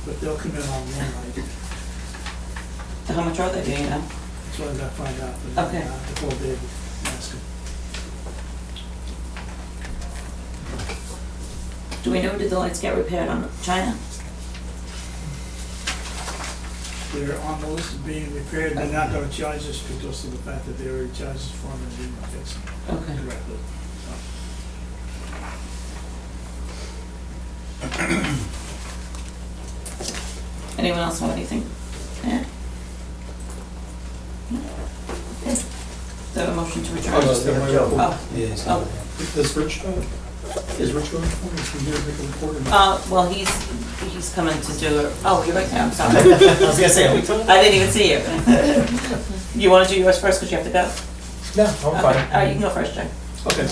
but they'll come in on one night. How much are they, do you know? That's what I gotta find out. But, Okay. before David asks him. Do we know, did the lights get repaired on China? They're on the list of being repaired. They're not gonna charge us because of the fact that they already charged us for them and didn't fix them Okay. correctly. Anyone else have anything? Yeah? No? Okay. Do I have a motion to adjourn? I'll just have my report. Oh. Yes. Oh. Does Rich, is Rich going for me? Can you make a report? or not? Well, he's coming to do it. Oh, you're right there, I'm sorry. I was gonna say, are we talking? I didn't even see you. You wanna do yours first, because you have to go? No, I'm Okay. fine. All right, you can go first, Jay. Okay.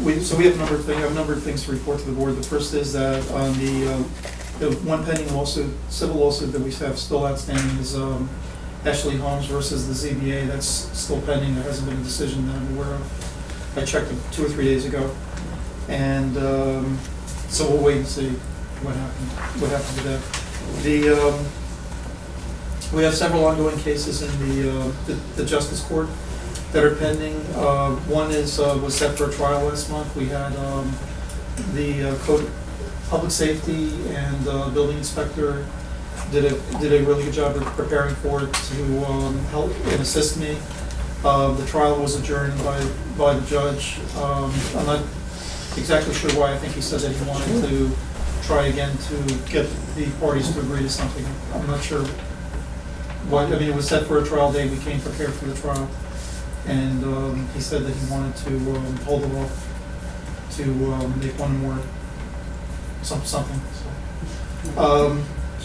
We have a number of things to report to the board. The first is that on the one pending lawsuit, civil lawsuit that we have still outstanding is Ashley Holmes versus the ZBA. That's still pending. There hasn't been a decision that I'm aware of. I checked it 2 or 3 days ago. And so we'll wait and see what happens with that. We have several ongoing cases in the Justice Court that are pending. One was set for a trial last month. We had the code, public safety and building inspector did a really good job of preparing for it to help and assist me. The trial was adjourned by the judge. I'm not exactly sure why. I think he said that he wanted to try again to get the parties to agree to something. I'm not sure why. I mean, it was set for a trial date. We came prepared for the trial. And he said that he wanted to hold it off to make one more something. So,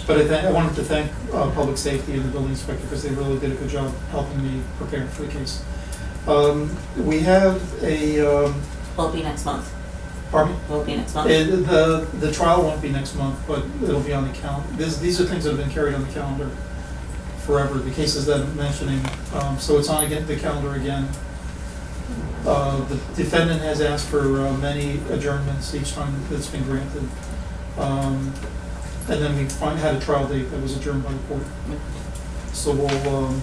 but I wanted to thank public safety and the building inspector because they really did a good job helping me prepare for the case. We have a Will it be next month? pardon me? Will it be next month? The trial won't be next month, but it'll be on the calendar. These are things that have been carried on the calendar forever, the cases that I'm mentioning. So it's on the calendar again. The defendant has asked for many adjournments each time that's been granted. And then we had a trial date that was adjourned by the court. So we'll,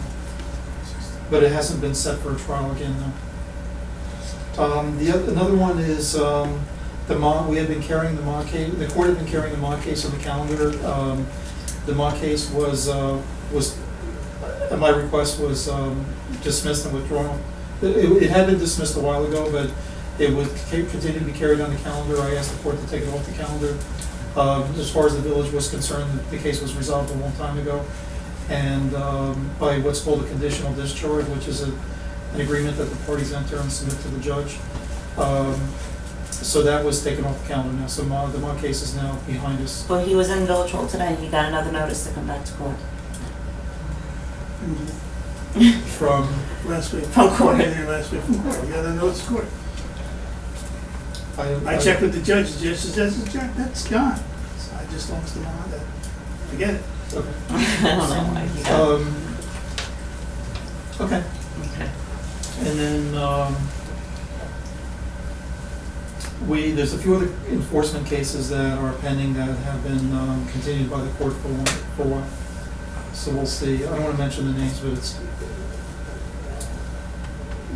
but it hasn't been set for a trial again though. Another one is we have been carrying the Ma case. The court had been carrying the Ma case on the calendar. The Ma case was at my request was dismissed and withdrawn. It had been dismissed a while ago, but it would continue to be carried on the calendar. I asked the court to take it off the calendar. As far as the village was concerned, the case was resolved a long time ago, and by what's called a conditional discharge, which is an agreement that the parties enter and submit to the judge. So that was taken off the calendar now. So the Ma case is now behind us. Well, he was in Village Hall today, and he got another notice to come back to court. From Last week. From court. Yeah, last week from court. We got a notice of court. I checked with the judge. The judge says that's gone. So I just don't still on that. Forget it. Okay. I don't know why he got. Okay. Okay. And then there's a few other enforcement cases that are pending that have been continued by the court for a while. So we'll see. I don't want to mention the names, but it's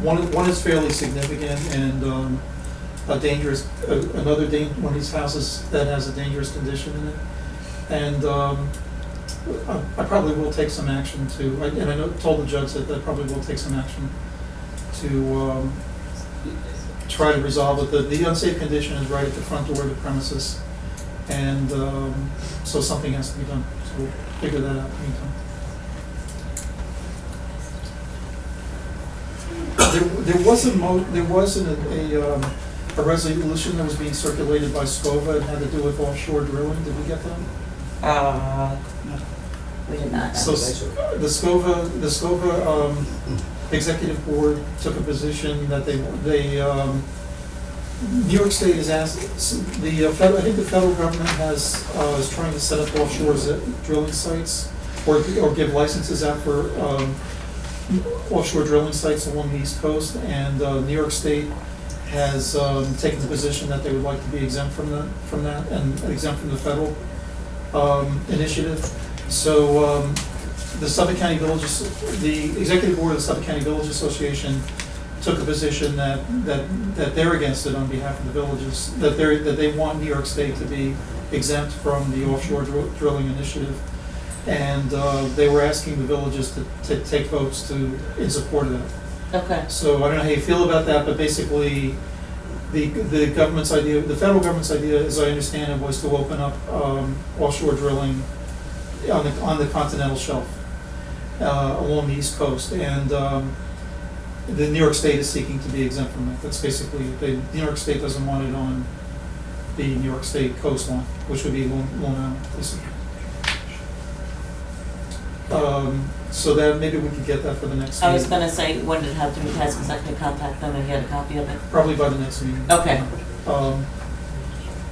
one is fairly significant and a dangerous. One of these houses that has a dangerous condition in it, and I probably will take some action to. And I told the judge that I probably will take some action to try to resolve it. The unsafe condition is right at the front door of the premises, and so something has to be done. So we'll figure that out anytime. There wasn't a resolution that was being circulated by SCOVA and had to do with offshore drilling. Did we get that? We did not. So the SCOVA executive board took a position that New York State has asked I think the federal government is trying to set up offshore drilling sites or give licenses out for offshore drilling sites along the East Coast, and New York State has taken the position that they would like to be exempt from that and exempt from the federal initiative. So the Suffolk County Villages, the Executive Board of the Suffolk County Village Association took a position that they're against it on behalf of the villages, that they want New York State to be exempt from the offshore drilling initiative. And they were asking the villages to take votes in support of that. Okay. So I don't know how you feel about that, but basically, the government's idea, the federal government's idea, as I understand it, was to open up offshore drilling on the continental shelf along the East Coast, and the New York State is seeking to be exempt from that. That's basically it. New York State doesn't want it on the New York State coastline, which would be Long Island, basically. So that maybe we could get that for the next meeting. I was gonna say, when did it have to be passed, because I could contact them and get a copy of it. Probably by the next meeting. Okay.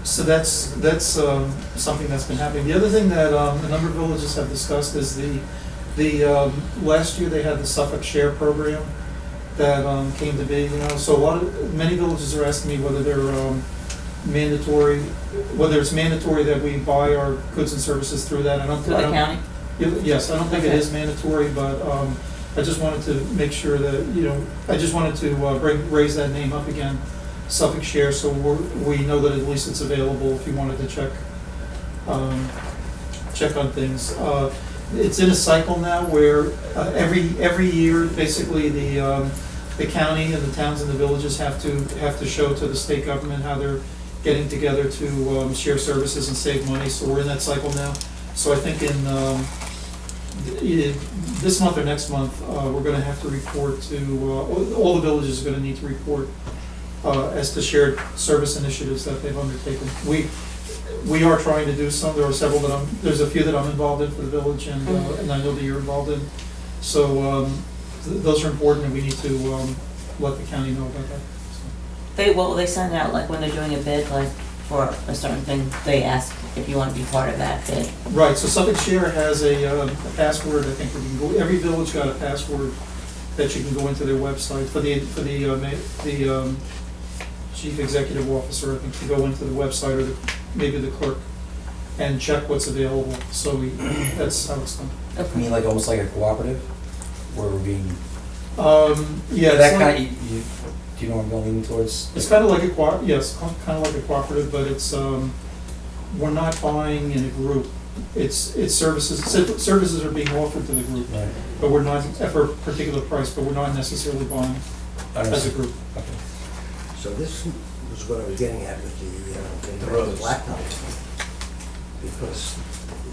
So that's something that's been happening. The other thing that a number of villages have discussed is the last year they had the Suffolk Share program that came to be. So many villages are asking me whether they're mandatory, whether it's mandatory that we buy our goods and services through that. Through the county? Yes, I don't think it Okay. is mandatory, but I just wanted to make sure that, I just wanted to raise that name up again, Suffolk Share, so we know that at least it's available if you wanted to check on things. It's in a cycle now where every year, basically, the county and the towns and the villages have to show to the state government how they're getting together to share services and save money, so we're in that cycle now. So I think in this month or next month, we're gonna have to report to, all the villages are gonna need to report as to shared service initiatives that they've undertaken. We are trying to do some, there are several there's a few that I'm involved in for the village, and I know that you're involved in. So those are important, and we need to let the county know about that. They send out, like, when they're doing a bid, like, for a certain thing, they ask if you want to be part of that bid. Right, so Suffolk Share has a password, I think, where you can go, every village got a password that you can go into their website. For the chief executive officer, I think, to go into the website, or maybe the clerk, and check what's available. So that's how it's done. I mean, like, almost like a cooperative, where we're being, Yeah, that it's kind like- of, do you know what I'm leaning towards? It's kind of like yes, kind of like a cooperative, but it's, we're not buying in a group. It's services, services are being offered to the group, Right. but we're not, for a particular price, but we're not necessarily buying I as a understand. group. Okay. So this was what I was getting at with the roads. blacktop. Because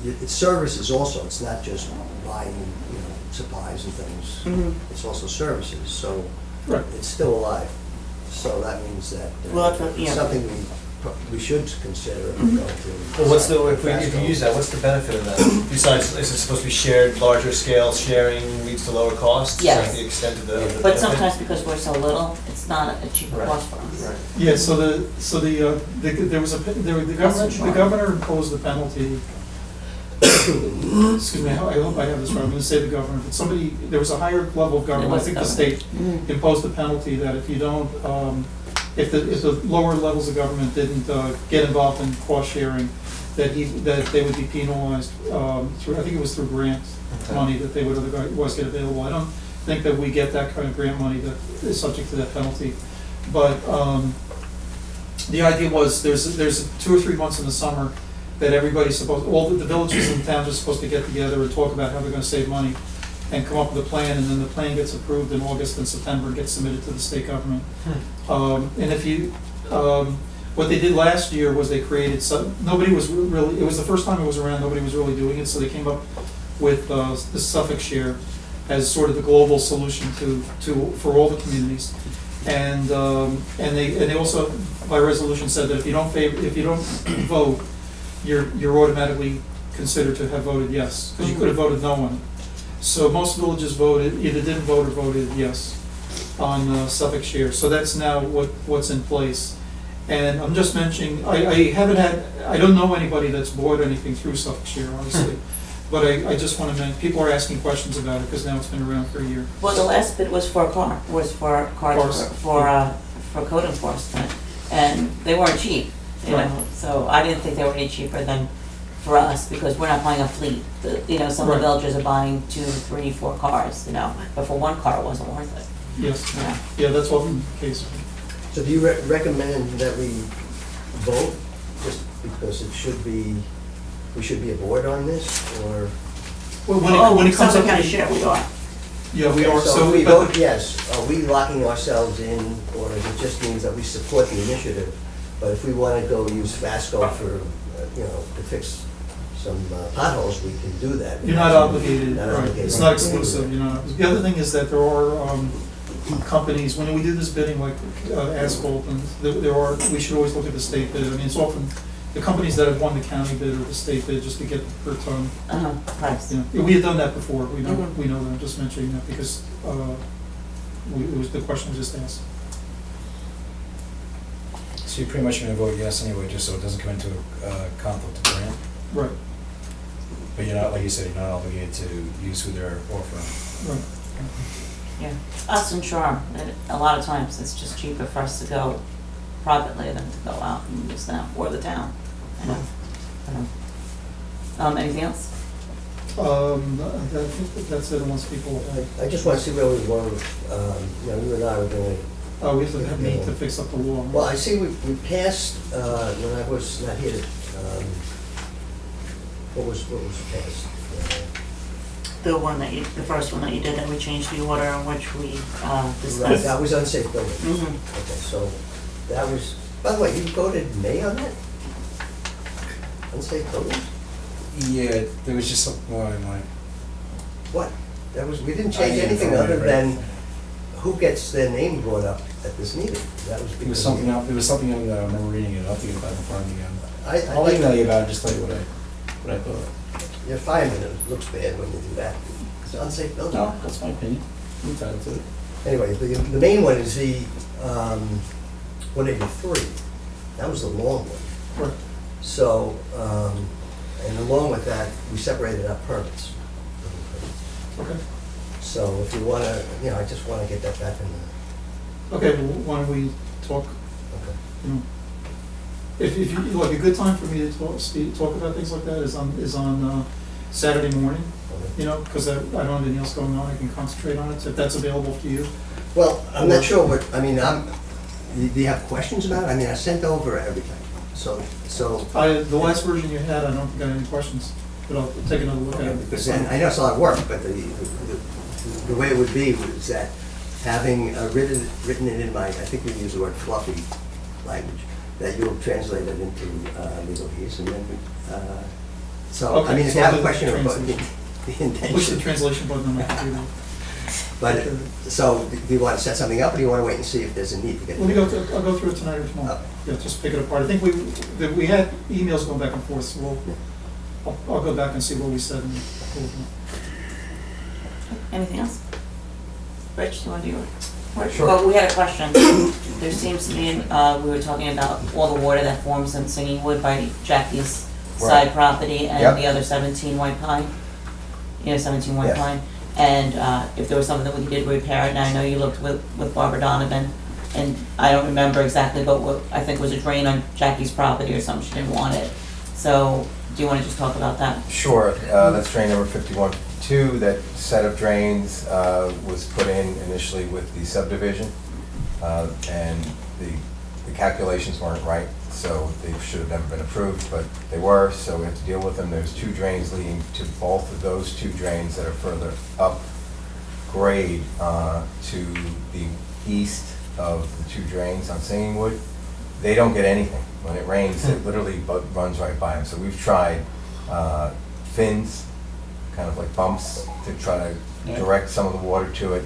it's services also, it's not just buying, supplies and things. It's also services, so Right. it's still alive. So that means that Well, that's what- yeah. it's something we should consider if we're going to. Well, if you use that, what's the benefit of that? Besides, is it supposed to be shared, larger scale sharing leads to lower costs? Is Yes. that the extent of the But benefit? sometimes because we're so little, it's not a cheaper Right. cost for us. Right. Yeah, the governor imposed a penalty. Excuse me, I hope I have this right, I'm gonna say the governor, but there was a higher level of government, I think the state imposed a penalty that if you don't, if the lower levels of government didn't get involved in cost sharing, that they would be penalized through, I think it was through grant money that they would otherwise get available. I don't think that we get that kind of grant money that is subject to that penalty. But the idea was there's 2 or 3 months in the summer that everybody's supposed, all the villages and towns are supposed to get together and talk about how they're gonna save money and come up with a plan, and then the plan gets approved in August and September and gets submitted to the state government. And if you, what they did last year was they created nobody was really, it was the first time it was around, nobody was really doing it, so they came up with the Suffolk Share as sort of the global solution for all the communities. And they also, by resolution, said that if you don't vote, you're automatically considered to have voted yes, because you could have voted no on it. So most villages either didn't vote or voted yes on Suffolk Share. So that's now what's in place. And I'm just mentioning, I don't know anybody that's bought anything through Suffolk Share, obviously. But I just want to mention, people are asking questions about it because now it's been around for a year. Well, the last bid was for a car, for code enforcement, and they weren't cheap, Right. So I didn't think they were any cheaper than for us, because we're not buying a fleet. You know, some of the Right. villages are buying 2, 3, 4 cars, you know, but for one car, it wasn't worth it. Yes, Yeah. yeah, that's often the case. So do you recommend that we vote, just because it should be, we should be a board on this, or? Well, when it comes up Suffolk County to, Sheriff, we are. yeah, we are, So if we but- vote yes, are we locking ourselves in, or it just means that we support the initiative? But if we want to go use Vasco for, you know, to fix some potholes, we can do that. You're not obligated, Not right, obligated. it's not exclusive, you know. The other thing is that there are companies, when we do this bidding, like asphalt, and there are, we should always look at the state bid. I mean, it's often the companies that have won the county bid or the state bid, just to get the per ton. Price. You know, we had done that before, we know, Mhm. we know that, I'm just mentioning that because it was, the question was just asked. So you're pretty much gonna vote yes anyway, just so it doesn't come into a conflict of grant? Right, But you're not, like you said, you're not obligated to use who they're offering. right. Yeah, us and Shore, a lot of times, it's just cheaper for us to go privately than to go out and use them, or the town, you know. Anything else? I think that's it, unless people, I just want to see where we want, you know, you and I were going to. we have to have need to fix up the law. Well, I see we passed, when I was not here, what was passed? The one that you, the first one that you did, that we changed the order in which we Right, discussed. that was unsafe building. Mhm. Okay, so that was, by the way, you voted May on that? Unsafe building? Yeah, there was just some, well, I'm like, What? That was, we didn't change didn't anything vote, other right. than who gets their name brought up at this meeting. That was it was because. something else, it was something in, I remember reading it, I'll have to get it back in front of me again. I I'll think email you about it, just tell you what I thought. your fireman, it looks bad when you do that. It's an unsafe building. No, that's my opinion, I'm entitled to it. Anyway, the main one is the 183. That was the long one. Right. So, and along with that, we separated out permits. Okay, So if you want to, you know, I just want to get that back in the, okay, well, why don't we talk, okay. you know, if you, like, a good time for me to talk about things like that is on Saturday morning, you know, because I don't have anything else going on, I can concentrate on it, if that's available to you. Well, I'm not sure what, I mean, do you have questions about it? I mean, I sent over everything, so, The last version you had, I don't think I had any questions, but I'll take another look at it. because then, I know it's a lot of work, but the way it would be was that having written it in my, I think we use the word fluffy language, that you'll translate it into legalese, and then, so, I Okay, mean, if so you have I'll a do question about the translation. Push the intention, translation button on my computer. but, so, do you want to set something up, or do you want to wait and see if there's a need to get? I'll go through it tonight or tomorrow. Okay. Yeah, just pick it apart. I think we had emails going back and forth, so I'll go back and see what we said and pull it up. Anything else? Rich, do you want to do it? Sure. Well, we had a question. There seems to be, we were talking about all the water that forms in Singing Wood by Jackie's side Right. property and Yep. the other 17 White Pine. You know, 17 White Yes. Pine. And if there was something that we could repair it, and I know you looked with Barbara Donovan, and I don't remember exactly, but what, I think was a drain on Jackie's property or something, she didn't want it. So, do you want to just talk about that? Sure, that's drain number 5152. That set of drains was put in initially with the subdivision, and the calculations weren't right, so they should have never been approved, but they were, so we have to deal with them. There's two drains leading to both of those two drains that are further up grade to the east of the two drains on Singing Wood. They don't get anything. When it rains, it literally runs right by them. So we've tried fins, kind of like bumps, to try to direct some of the water to it.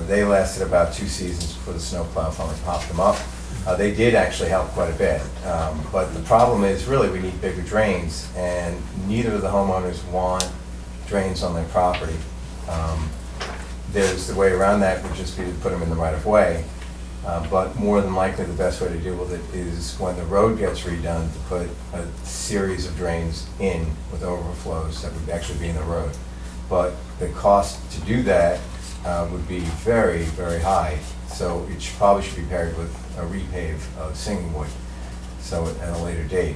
They lasted about 2 seasons before the snowplow finally popped them up. They did actually help quite a bit, but the problem is really we need bigger drains, and neither of the homeowners want drains on their property. There's the way around that would just be to put them in the right of way. But more than likely, the best way to deal with it is when the road gets redone, to put a series of drains in with overflows that would actually be in the road. But the cost to do that would be very, very high. So it probably should be paired with a repave of Singing Wood. so at a later date.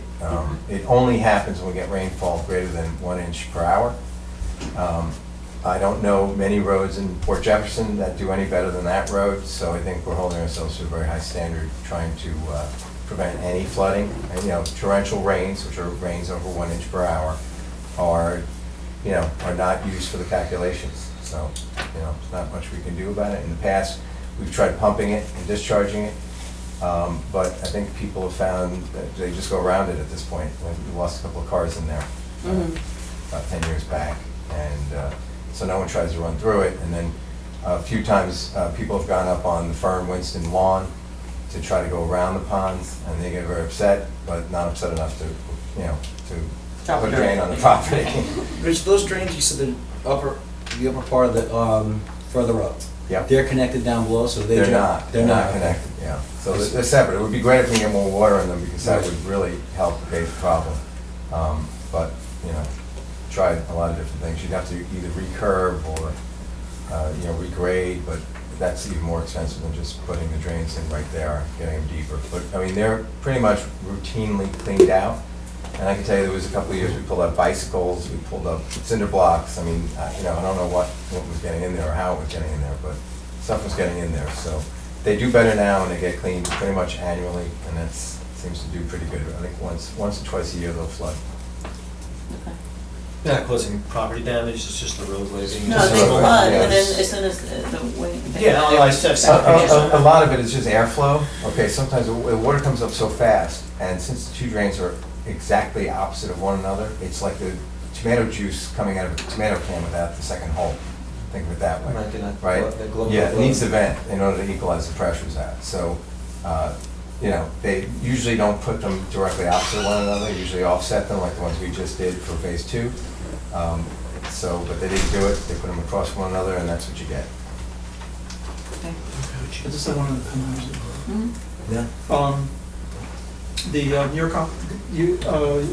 It only happens when we get rainfall greater than 1 inch per hour. I don't know many roads in Port Jefferson that do any better than that road, so I think we're holding ourselves to a very high standard, trying to prevent any flooding. And, you know, torrential rains, which are rains over 1 inch per hour, are not used for the calculations. So, there's not much we can do about it. In the past, we've tried pumping it and discharging it, but I think people have found that they just go around it at this point. We lost a couple of cars in there about 10 years back, and so no one tries to run through it. And then a few times, people have gone up on the Fern Winston lawn to try to go around the ponds, and they get very upset, but not upset enough to Drop put a dirt. drain on the property. Rich, those drains, you said the upper part of the, further up. Yep. They're connected down below, so They're not. They're not connected, yeah. So they're separate. It would be great if we could get more water in them, because that would really help abate the problem. But, tried a lot of different things. You'd have to either recurve or, regrade, but that's even more expensive than just putting the drains in right there, getting them deeper. But, I mean, they're pretty much routinely cleaned out. And I can tell you, there was a couple of years we pulled up bicycles, we pulled up cinder blocks. I mean, I don't know what was getting in there or how it was getting in there, but stuff was getting in there. So they do better now, and they get cleaned pretty much annually, and that seems to do pretty good. I think once or twice a year they'll flood. Okay. Not causing property damage, it's just the roadway being. No, Just they a little bit, flood, and then yes. as soon as the wind. Yeah, I've seen A lot of it is just airflow. Okay, sometimes the water comes up so fast, and since the two drains are exactly opposite of one another, it's like the tomato juice coming out of a tomato can without the second hole. Think of it that way, Might be like right? the global Yeah, it flow. needs to vent in order to equalize the pressures out. So, they usually don't put them directly opposite one another, usually offset them like the ones we just did for phase 2. But they didn't do it, they put them across one another, and that's what you get. Okay. I just have one other comment. Mhm. Yeah. The New York, I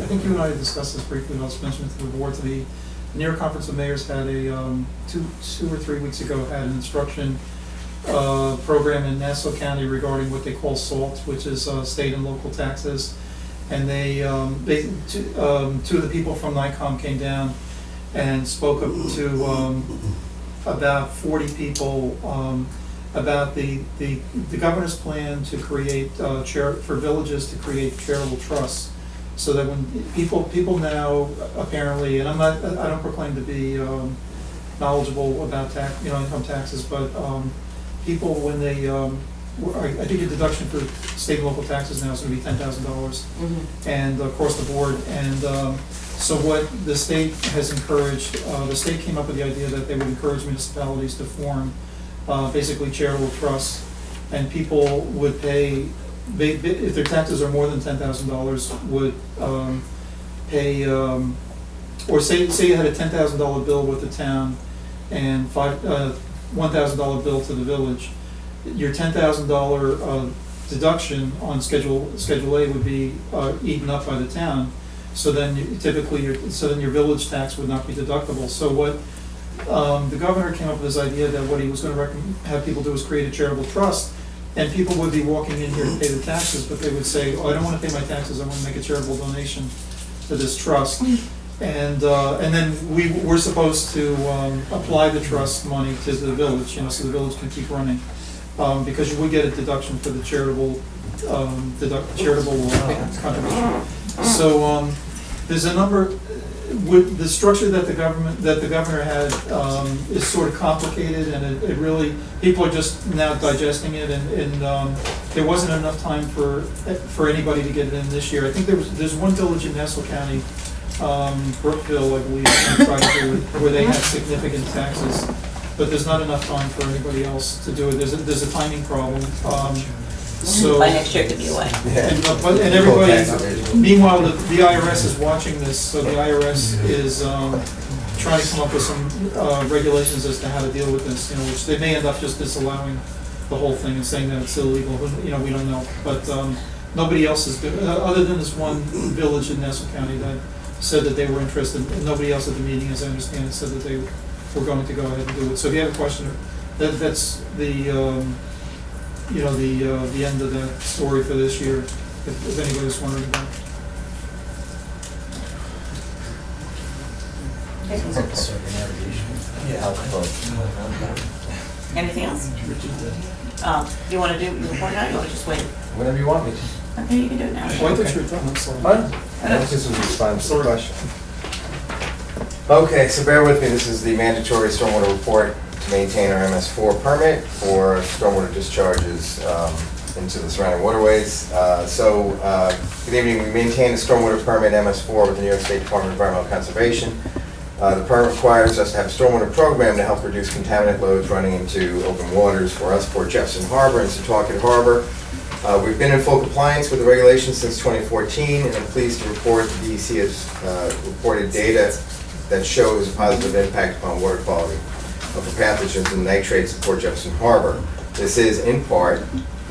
think you and I discussed this briefly, I'll just mention it to the board. The New York Conference of Mayors had a, 2 or 3 weeks ago, had an instruction program in Nassau County regarding what they call SALT, which is state and local taxes. And two of the people from NICOM came down and spoke up to about 40 people about the governor's plan to create for villages to create charitable trusts, so that when people now apparently, and I don't proclaim to be knowledgeable about income taxes, but people, when they I think a deduction for state and local taxes now is going to be $10,000 and across the board. And so what the state has encouraged, the state came up with the idea that they would encourage municipalities to form basically charitable trusts, and people would pay, if their taxes are more than $10,000, would pay, or say you had a $10,000 bill with the town and $1,000 bill to the village. Your $10,000 deduction on Schedule A would be eaten up by the town. So then your village tax would not be deductible. So what the governor came up with this idea that what he was going to have people do is create a charitable trust, and people would be walking in here to pay the taxes, but they would say, "Oh, I don't want to pay my taxes. I want to make a charitable donation to this trust." And then we're supposed to apply the trust money to the village, so the village can keep running, because you would get a deduction for the charitable contribution. So there's a number. With the structure that the governor had is sort of complicated, and it really, people are just now digesting it, and there wasn't enough time for anybody to get it in this year. I think there's one village in Nassau County, Brookville, I believe, where they have significant taxes, but there's not enough time for anybody else to do it. There's a timing problem. So By next year, it could be away. and everybody, meanwhile, the IRS is watching this, so the IRS is trying to come up with some regulations as to how to deal with this, which they may end up just disallowing the whole thing and saying that it's illegal, we don't know. But nobody else is, other than this one village in Nassau County that said that they were interested, and nobody else at the meeting, as I understand it, said that they were going to go ahead and do it. So if you have a question, that's the end of that story for this year. if anybody's wondering about it. Anything else? Richard, You wanna do, you report now, you wanna just wait? Whenever you want me to. Okay, you can do it now. Why don't you return, I'm sorry. Fine. I was just responding to the question. Okay, so bear with me, this is the mandatory stormwater report to maintain our MS4 permit for stormwater discharges into the surrounding waterways. Good evening, we maintain a stormwater permit MS4 with the New York State Department of Environmental Conservation. The permit requires us to have a stormwater program to help reduce contaminant loads running into open waters for us, Port Jefferson Harbor and Setauket Harbor. We've been in full compliance with the regulations since 2014, and I'm pleased to report the DEC has reported data that shows a positive impact upon water quality for pathogens and nitrates at Port Jefferson Harbor. This is in part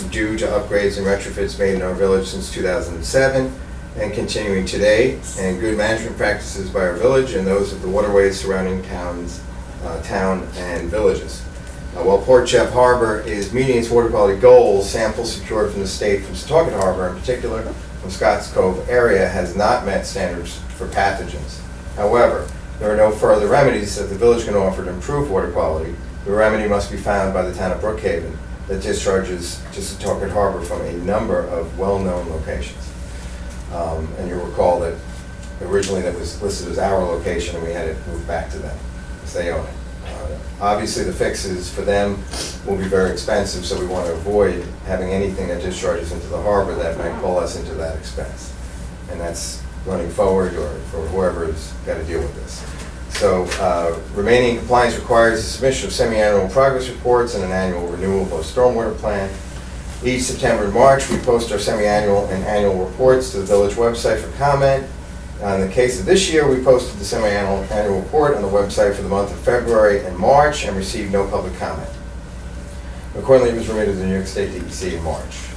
due to upgrades and retrofits made in our village since 2007 and continuing today, and good management practices by our village and those of the waterways surrounding town and villages. While Port Jeff Harbor is meeting its water quality goals, samples secured from the state from Setauket Harbor, in particular from Scotts Cove area, has not met standards for pathogens. However, there are no further remedies that the village can offer to improve water quality. The remedy must be found by the town of Brookhaven that discharges to Setauket Harbor from a number of well-known locations. And you'll recall that originally that was listed as our location and we had it moved back to them, because they own it. Obviously, the fixes for them will be very expensive, so we want to avoid having anything that discharges into the harbor that might pull us into that expense. And that's running forward, or whoever's got to deal with this. So remaining compliance requires the submission of semi-annual progress reports and an annual renewal of a stormwater plan. Each September and March, we post our semi-annual and annual reports to the village website for comment. In the case of this year, we posted the semi-annual annual report on the website for the month of February and March and received no public comment. Accordingly, it was remitted to the New York State DEC in March.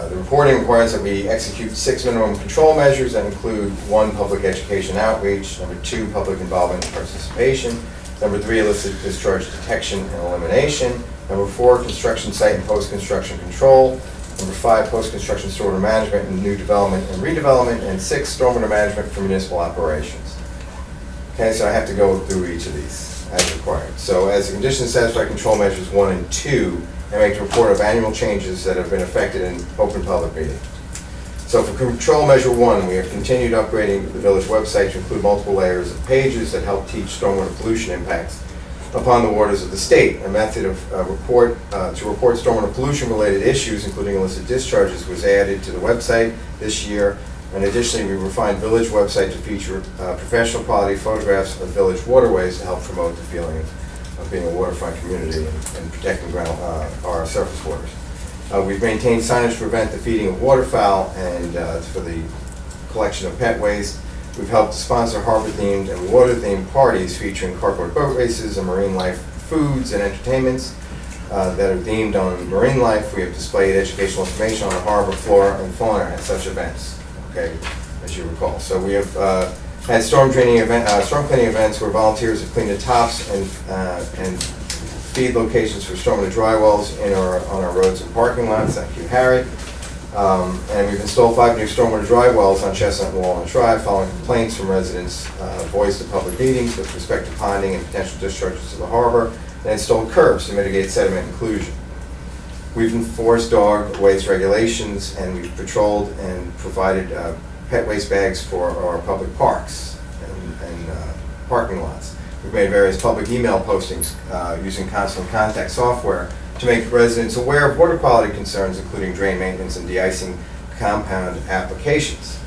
The reporting requires that we execute 6 minimum control measures that include 1, public education outreach, 2, public involvement and participation, 3, illicit discharge detection and elimination, 4, construction site and post-construction control, 5, post-construction stormwater management and new development and redevelopment, and 6, stormwater management for municipal operations. Okay, so I have to go through each of these as required. So as the conditions satisfy control measures 1 and 2, I make a report of annual changes that have been effected in open public meeting. So for control measure 1, we have continued upgrading the village website to include multiple layers of pages that help teach stormwater pollution impacts upon the waters of the state. A method of to report stormwater pollution-related issues, including illicit discharges, was added to the website this year. And additionally, we refined village website to feature professional quality photographs of village waterways to help promote the feeling of being a waterfront community and protecting our surface waters. We've maintained signage to prevent the feeding of waterfowl and for the collection of pet waste. We've helped sponsor harbor-themed and water-themed parties featuring cardboard boat races and marine life foods and entertainments that are themed on marine life. We have displayed educational information on the harbor flora and fauna at such events, okay, as you recall. So we have had storm cleaning events where volunteers have cleaned the tops and feed locations for stormwater dry wells on our roads and parking lots. Thank you, Harry. And we've installed 5 new stormwater dry wells on Chestnut and Walnut Drive following complaints from residents voiced at public meetings with respect to ponding and potential discharges to the harbor, and installed curbs to mitigate sediment inclusion. We've enforced dog waste regulations, and we've patrolled and provided pet waste bags for our public parks and parking lots. We've made various public email postings using constant contact software to make residents aware of water quality concerns, including drain maintenance and de-icing compound applications.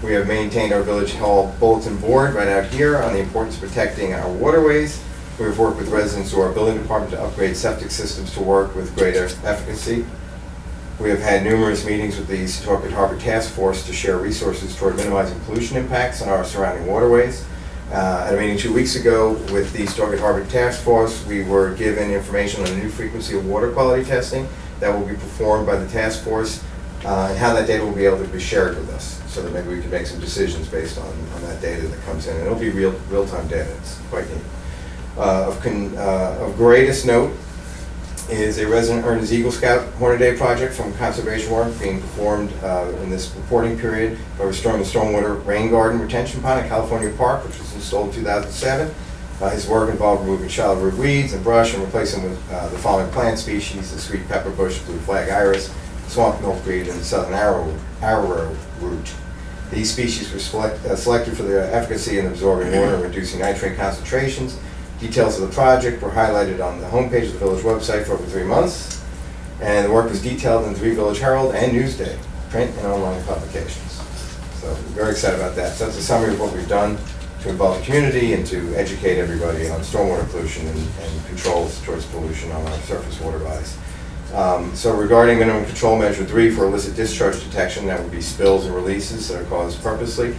We have maintained our Village Hall bulletin board right out here on the importance of protecting our waterways. We have worked with residents through our building department to upgrade septic systems to work with greater efficacy. We have had numerous meetings with the Setauket Harbor Task Force to share resources toward minimizing pollution impacts on our surrounding waterways. At a meeting 2 weeks ago with the Setauket Harbor Task Force, we were given information on a new frequency of water quality testing that will be performed by the task force and how that data will be able to be shared with us so that maybe we can make some decisions based on that data that comes in. And it'll be real-time data. It's quite neat. Of greatest note is a resident earned his Eagle Scout Hornet Day project from conservation work being performed in this reporting period by restoring the stormwater rain garden retention pond at California Park, which was installed in 2007. His work involved removing shallow root weeds and brush and replacing with the following plant species: the sweet pepper bush, blue flag iris, swamp milkweed, and the southern arrowroot. These species were selected for their efficacy in absorbing water and reducing nitrate concentrations. Details of the project were highlighted on the homepage of the village website for over 3 months, and the work was detailed in the 3 Village Herald and Newsday, print and online publications. So we're very excited about that. So that's a summary of what we've done to involve the community and to educate everybody on stormwater pollution and controls towards pollution on our surface water bodies. So regarding minimum control measure 3 for illicit discharge detection, that would be spills and releases that are caused purposely.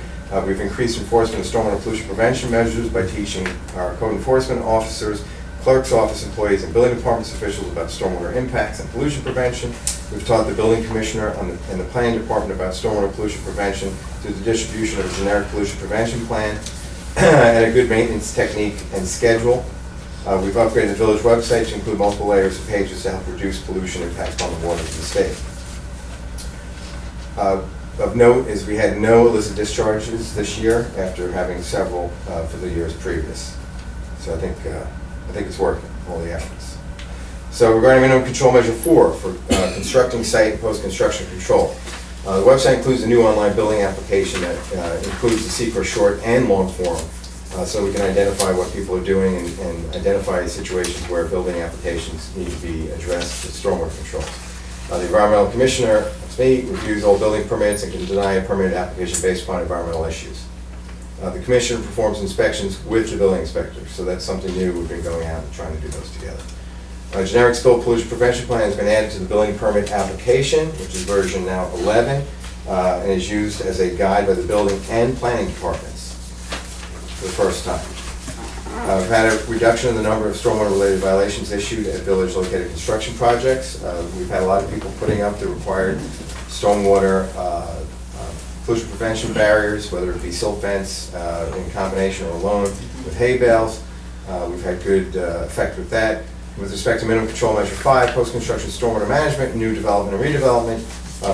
We've increased enforcement of stormwater pollution prevention measures by teaching our code enforcement officers, clerk's office employees, and building departments officials about stormwater impacts and pollution prevention. We've taught the building commissioner and the planning department about stormwater pollution prevention through the distribution of a generic pollution prevention plan and a good maintenance technique and schedule. We've upgraded the village website to include multiple layers of pages to help reduce pollution impacts on the waters of the state. Of note is we had no illicit discharges this year after having several for the years previous. So I think it's working, all the efforts. So regarding minimum control measure 4 for constructing site and post-construction control. The website includes a new online billing application that includes the secret short and long form, so we can identify what people are doing and identify situations where building applications need to be addressed with stormwater controls. The environmental commissioner, that's me, reviews all building permits and can deny a permit application based upon environmental issues. The commissioner performs inspections with the building inspector, so that's something new. We've been going out and trying to do those together. A generic spill pollution prevention plan has been added to the building permit application, which is version now 11, and is used as a guide by the building and planning departments for the first time. We've had a reduction in the number of stormwater-related violations issued at village-located construction projects. We've had a lot of people putting up the required stormwater pollution prevention barriers, whether it be silt fence in combination or alone with hay bales. We've had good effect with that. With respect to minimum control measure 5, post-construction stormwater management, new development and redevelopment.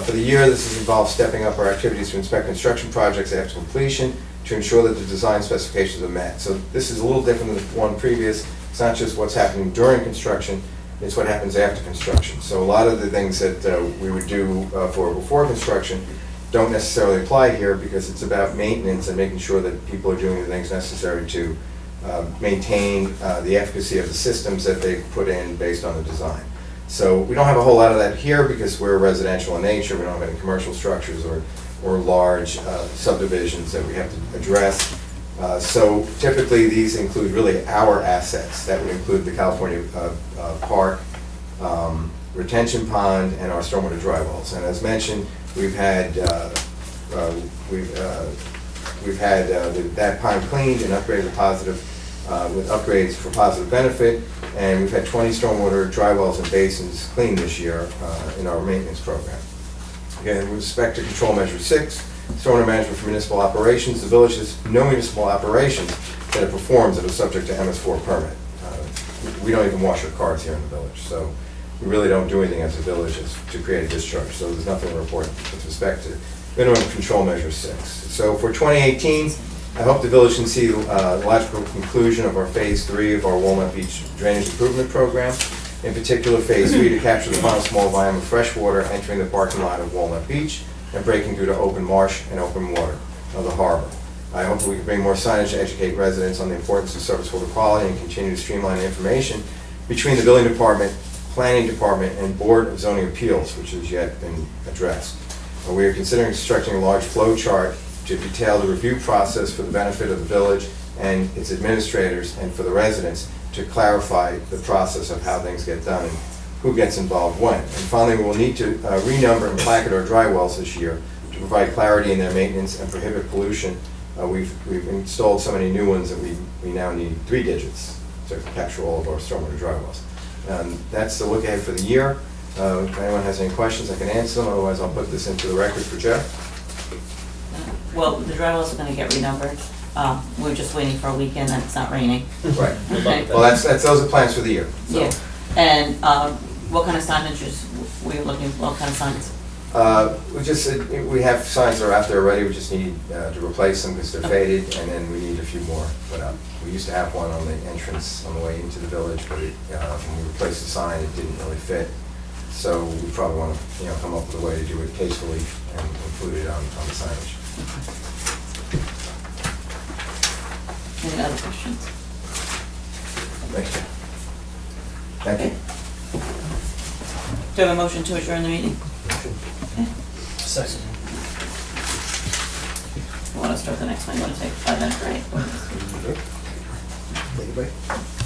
For the year, this has involved stepping up our activities to inspect construction projects after completion to ensure that the design specifications are met. So this is a little different than the one previous. It's not just what's happening during construction, it's what happens after construction. So a lot of the things that we would do for before construction don't necessarily apply here because it's about maintenance and making sure that people are doing the things necessary to maintain the efficacy of the systems that they've put in based on the design. So we don't have a whole lot of that here because we're residential in nature. We don't have any commercial structures or large subdivisions that we have to address. So typically these include really our assets. That would include the California Park, retention pond, and our stormwater dry wells. And as mentioned, we've had that pond cleaned and upgraded positive with upgrades for positive benefit, and we've had 20 stormwater dry wells and basins cleaned this year in our maintenance program. Again, with respect to control measure 6, stormwater management for municipal operations, the village has no municipal operations that it performs that are subject to MS4 permit. We don't even wash our cars here in the village, so we really don't do anything as a village to create a discharge, so there's nothing to report with respect to minimum control measure 6. So for 2018, I hope the village can see the logical conclusion of our phase 3 of our Walnut Beach Drainage Improvement Program. In particular, phase 3 to capture the final small volume of fresh water entering the parking lot of Walnut Beach and breaking due to open marsh and open water of the harbor. I hope we can bring more signage to educate residents on the importance of surface water quality and continue to streamline information between the building department, planning department, and Board of Zoning Appeals, which has yet been addressed. We are considering constructing a large flow chart to detail the review process for the benefit of the village and its administrators and for the residents to clarify the process of how things get done and who gets involved when. And finally, we will need to renumber and placard our dry wells this year to provide clarity in their maintenance and prohibit pollution. We've installed so many new ones that we now need 3 digits to capture all of our stormwater dry wells. That's the look ahead for the year. If anyone has any questions, I can answer them. Otherwise, I'll put this into the record for Jeff. Well, the dry wells are gonna get renumbered. We're just waiting for a weekend and it's not raining. Right. Okay. Well, those are plans for the year. So. Yeah, and What kind of signages were you looking for, what kind of signs? We have signs that are out there already, we just need to replace them because they're Okay. faded, and then we need a few more put up. We used to have one on the entrance on the way into the village, but when we replaced the sign, it didn't really fit. So we probably want to, come up with a way to do it tastefully and include it on the signage. Any other questions? Thank you. Thank you. Do you have a motion to adjourn the meeting? Second. You want to start the next one, you want to take a 5-minute break? Take a break.